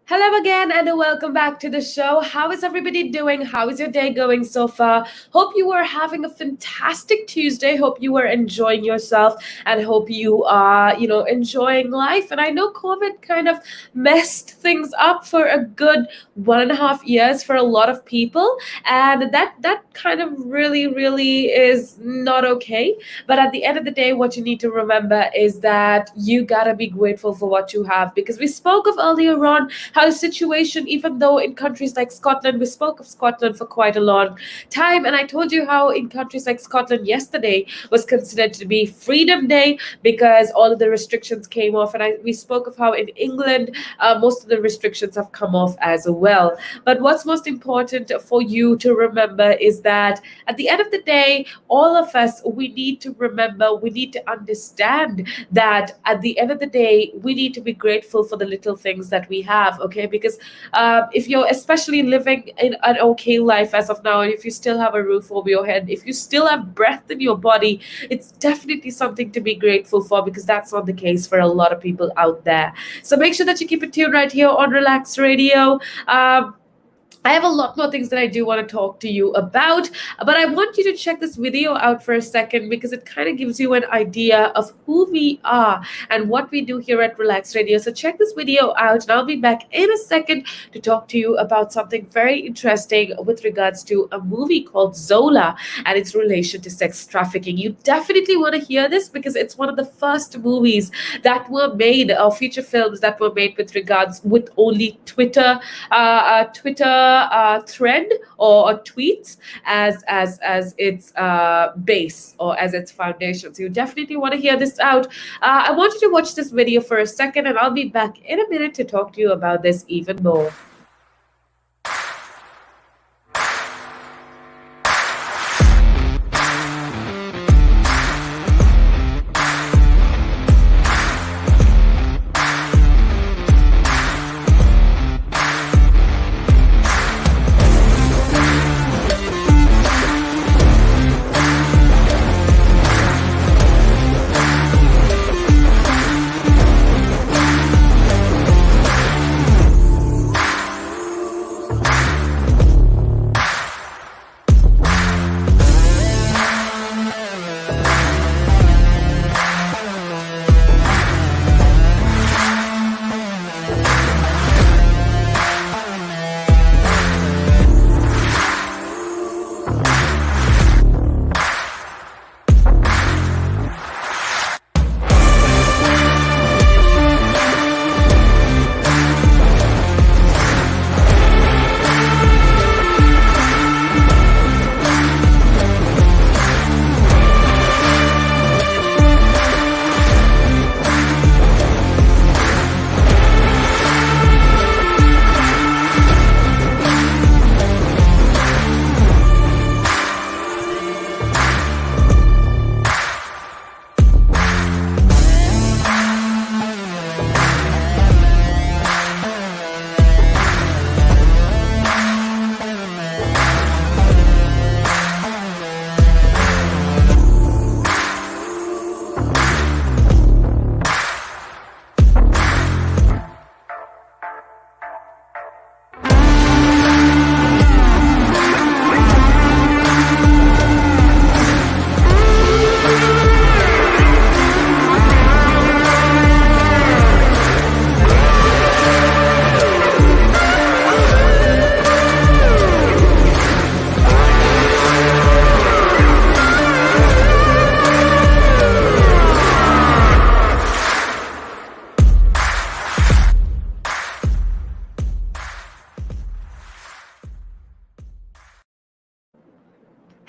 Hello again, and welcome back to the show. How is everybody doing? How is your day going so far? Hope you are having a fantastic Tuesday. Hope you are enjoying yourself, and hope you are, enjoying life. And I know COVID kind of messed things up for a good 1.5 years for a lot of people, and that kind of really is not okay. But at the end of the day, what you need to remember is that you gotta be grateful for what you have, because we spoke of earlier on how the situation, even though in countries like Scotland, we spoke of Scotland for quite a long time, and I told you how in countries like Scotland yesterday was considered to be Freedom Day because all of the restrictions came off, and we spoke of how in England most of the restrictions have come off as well. But what's most important for you to remember is that at the end of the day, all of us, we need to remember, we need to understand that at the end of the day, we need to be grateful for the little things that we have, okay? Because if you're especially living in an okay life as of now, and if you still have a roof over your head, if you still have breath in your body, it's definitely something to be grateful for, because that's not the case for a lot of people out there. So make sure that you keep it tuned right here on Relax Radio. I have a lot more things that I do want to talk to you about, but I want you to check this video out for a second, because it kind of gives you an idea of who we are and what we do here at Relax Radio. So check this video out, and I'll be back in a second to talk to you about something very interesting with regards to a movie called Zola and its relation to sex trafficking. You definitely want to hear this, because it's one of the first movies that were made, or feature films that were made with only Twitter thread or tweets as its base or as its foundation. So you definitely want to hear this out. I want you to watch this video for a second, and I'll be back in a minute to talk to you about this even more.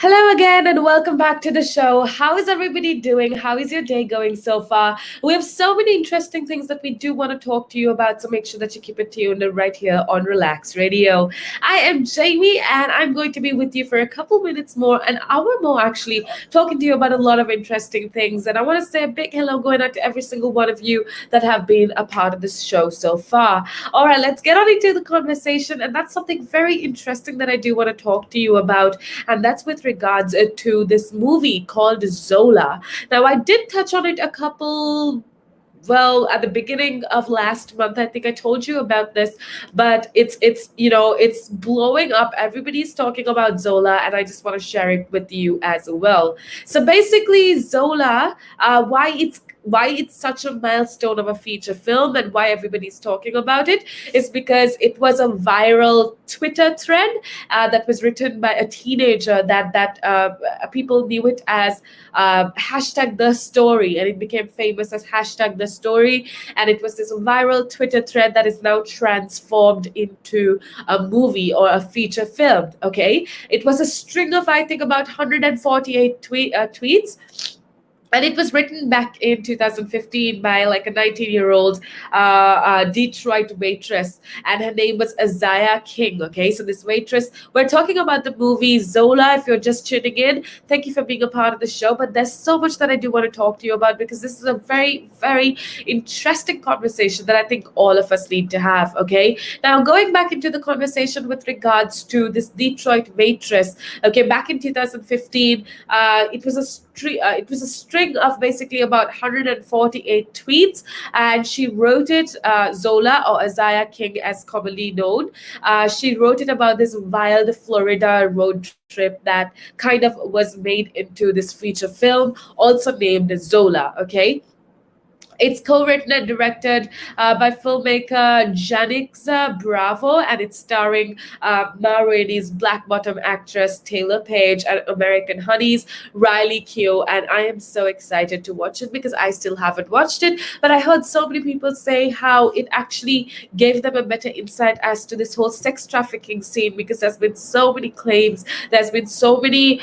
Hello again, and welcome back to the show. How is everybody doing? How is your day going so far? We have so many interesting things that we do want to talk to you about, so make sure that you keep it tuned right here on Relax Radio. I am Jaimmy, and I'm going to be with you for a couple minutes more, an hour more actually, talking to you about a lot of interesting things. And I want to say a big hello going out to every single one of you that have been a part of this show so far. All right, let's get on into the conversation, and that's something very interesting that I do want to talk to you about, and that's with regards to this movie called Zola. Now, I did touch on it a couple well, at the beginning of last month, I think I told you about this, but it's blowing up. Everybody's talking about Zola, and I just want to share it with you as well. So basically, Zola, why it's such a milestone of a feature film and why everybody's talking about it is because it was a viral Twitter thread that was written by a teenager that people knew it as hashtag the story, and it became famous as hashtag the story. And it was this viral Twitter thread that is now transformed into a movie or a feature film. Okay, it was a string of, I think, about 148 tweets, and it was written back in 2015 by like a 19-year-old Detroit waitress, and her name was Isaiah King. Okay, so this waitress, we're talking about the movie Zola. If you're just tuning in, thank you for being a part of the show. But there's so much that I do want to talk to you about, because this is a very, very interesting conversation that I think all of us need to have. Okay, now going back into the conversation with regards to this Detroit waitress. Okay, back in 2015, it was a string of basically about 148 tweets, and she wrote it, Zola, or Isaiah King as commonly known. She wrote it about this wild Florida road trip that kind of was made into this feature film, also named Zola. Okay, it's co-written and directed by filmmaker Janixa Bravo, and it's starring Ma Rainey's Black Bottom actress Taylor Page and American Honey's Riley Keough. And I am so excited to watch it because I still haven't watched it, but I heard so many people say how it actually gave them a better insight as to this whole sex trafficking scene, because there's been so many claims, there's been so many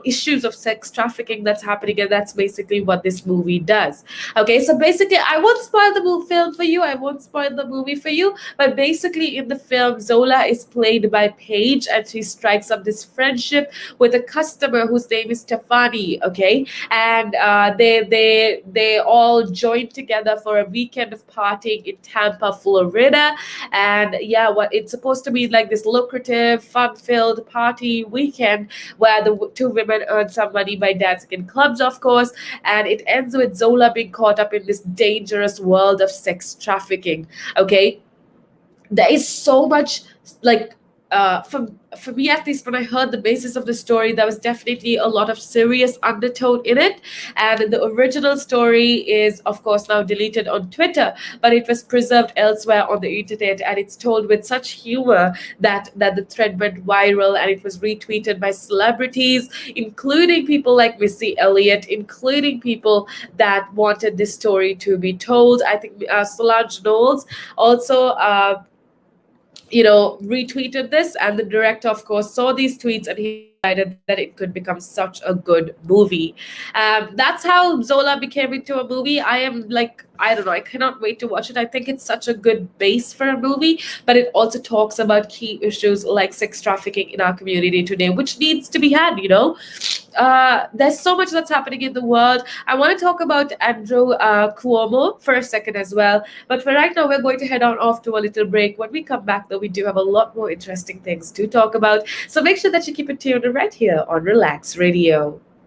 issues of sex trafficking that's happening, and that's basically what this movie does. Okay, so basically, I won't spoil the film for you. I won't spoil the movie for you. But basically, in the film, Zola is played by Paige, and she strikes up this friendship with a customer whose name is Stefani. Okay, and they all join together for a weekend of partying in Tampa, Florida. And yeah, what it's supposed to be like this lucrative, fun-filled party weekend where the two women earn some money by dancing in clubs, of course, and it ends with Zola being caught up in this dangerous world of sex trafficking. Okay, there is so much, like, for me at least, when I heard the basis of the story, there was definitely a lot of serious undertone in it. And the original story is, of course, now deleted on Twitter, but it was preserved elsewhere on the internet, and it's told with such humor that the thread went viral, and it was retweeted by celebrities, including people like Missy Elliott, including people that wanted this story to be told. I think Solange Knowles also retweeted this, and the director, of course, saw these tweets, and he decided that it could become such a good movie. That's how Zola became into a movie. I am like, I don't know, I cannot wait to watch it. I think it's such a good base for a movie, but it also talks about key issues like sex trafficking in our community today, which needs to be had. There's so much that's happening in the world. I want to talk about Andrew Cuomo for a second as well. But for right now, we're going to head on off to a little break. When we come back, though, we do have a lot more interesting things to talk about. So make sure that you keep it tuned right here on Relax Radio.